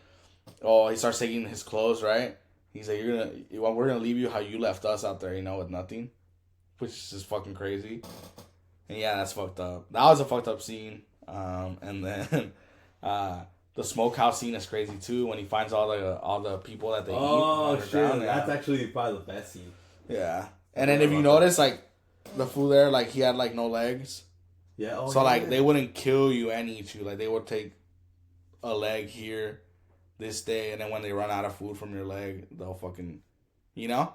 Oh, he starts taking his clothes, right? He's like, we're gonna leave you how you left us out there, you know, with nothing, which is just fucking crazy. And yeah, that's fucked up. That was a fucked up scene. And then the smokehouse scene is crazy too, when he finds all the people that they eat. Oh shit, that's actually probably the best scene. Yeah, and then if you notice, like the fool there, like he had like no legs. Yeah. Oh, so like they wouldn't kill you and eat you. Like they would take a leg here this day, and then when they run out of food from your leg, they'll fucking, you know,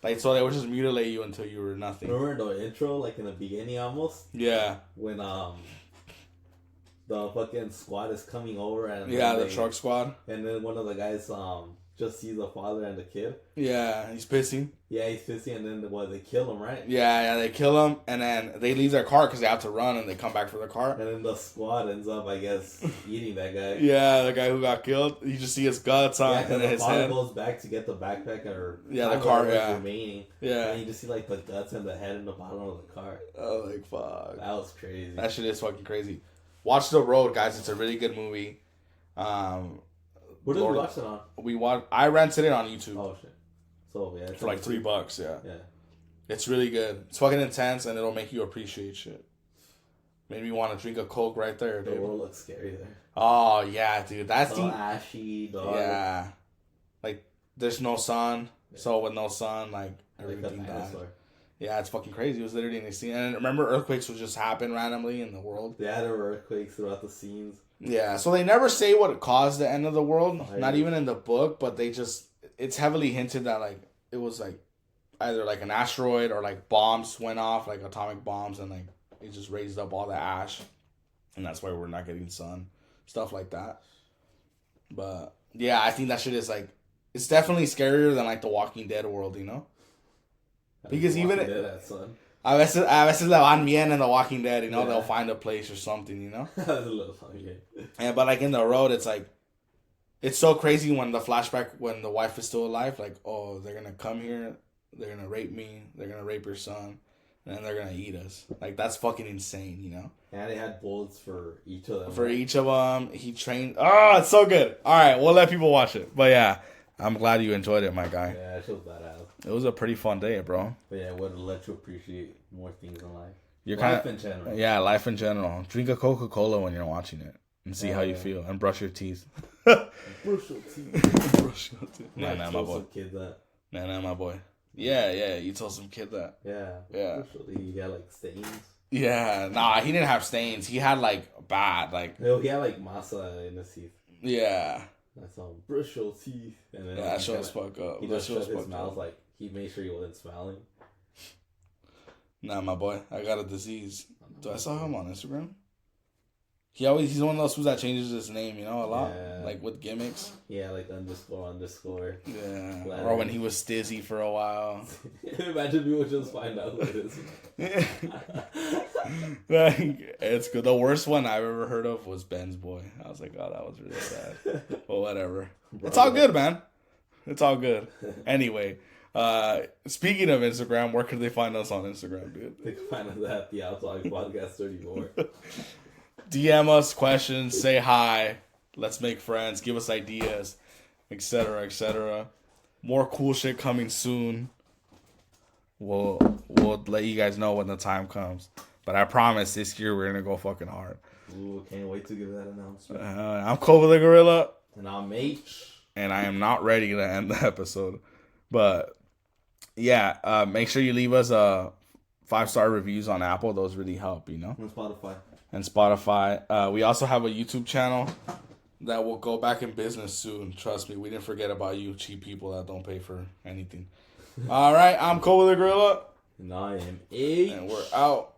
like, so they would just mutilate you until you were nothing. Remember the intro, like in the beginning almost? Yeah. When the fucking squad is coming over and the truck squad, and then one of the guys just sees the father and the kid. Yeah, he's pissing. Yeah, he's pissing, and then they kill him, right? Yeah, they kill him, and then they leave their car because they have to run, and they come back for their car. And then the squad ends up, I guess, eating that guy. Yeah, the guy who got killed. You just see his guts on and his head. The father goes back to get the backpack or the car. Yeah, remaining. Yeah, and you just see like the guts and the head in the bottom of the car. Oh, like fuck. That was crazy. That shit is fucking crazy. Watch The Road, guys. It's a really good movie. What did we watch it on? I rented it on YouTube. Oh shit. So yeah, for like $3. Yeah. Yeah. It's really good. It's fucking intense, and it'll make you appreciate shit. Made me want to drink a Coke right there, dude. The world looks scary there. Oh yeah, dude. That's so ashy, dog. Yeah. Like there's no sun, so with no sun, like everything dies. Yeah, it's fucking crazy. It was literally in the scene. And remember, earthquakes would just happen randomly in the world. Yeah, there were earthquakes throughout the scenes. Yeah, so they never say what caused the end of the world. Not even in the book, but it's heavily hinted that like it was like either like an asteroid or like bombs went off, like atomic bombs, and like it just raised up all the ash, and that's why we're not getting sun, stuff like that. But yeah, I think that shit is like it's definitely scarier than like the Walking Dead world, you know? Because even a veces le van bien in the Walking Dead, you know, they'll find a place or something, you know. That's a little funny, yeah. Yeah, but like in the road, it's like it's so crazy when the flashback when the wife is still alive, like, oh, they're gonna come here, they're gonna rape me, they're gonna rape your son, and then they're gonna eat us. Like that's fucking insane, you know. And they had bullets for each of them. For each of them, he trained. Oh, it's so good. All right, we'll let people watch it. But yeah, I'm glad you enjoyed it, my guy. Yeah, it was badass. It was a pretty fun day, bro. But yeah, it would let you appreciate more things in life. Life in general. Yeah, life in general. Drink a Coca-Cola when you're watching it and see how you feel. And brush your teeth. Brush your teeth. Brush your teeth. Nah, my boy. Kid that. Nah, my boy. Yeah, you told some kid that. Yeah. He had like stains. Yeah, nah, he didn't have stains. He had like bad, like. No, he had like masa in his teeth. Yeah. That's all. Brush your teeth. And then that shows fuck up. He just shut his mouth, like he made sure he wasn't smiling. Nah, my boy, I got a disease. Do I saw him on Instagram? He's one of those fools that changes his name, you know, a lot. Yeah. Like with gimmicks. Yeah, like __. Yeah. Letter. Or when he was Stizzy for a while. Imagine people just find out who it is. Like, it's good. The worst one I've ever heard of was Ben's Boy. I was like, oh, that was really sad. But whatever. Bro, it's all good, man. It's all good. Anyway. Speaking of Instagram, where can they find us on Instagram, dude? They can find us at the Outside Podcast 34. DM us questions, say hi, let's make friends, give us ideas, etc., etc. More cool shit coming soon. We'll let you guys know when the time comes. But I promise this year we're gonna go fucking hard. Ooh, can't wait to give that announcement. I'm Kobe the Gorilla. And I'm H. And I am not ready to end the episode. But yeah, make sure you leave us 5-star reviews on Apple. Those really help, you know. And Spotify. We also have a YouTube channel that will go back in business soon. Trust me, we didn't forget about you cheap people that don't pay for anything. All right, I'm Kobe the Gorilla. And I am H. And we're out.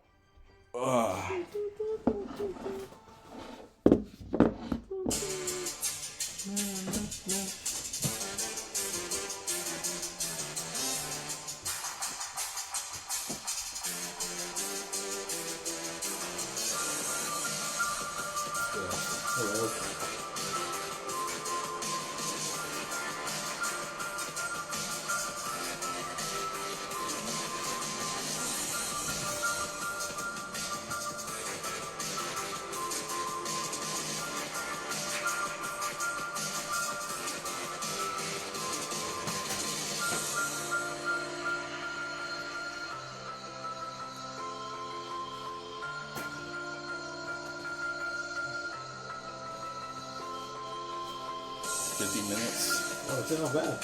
$50 minutes. Oh, it's not bad.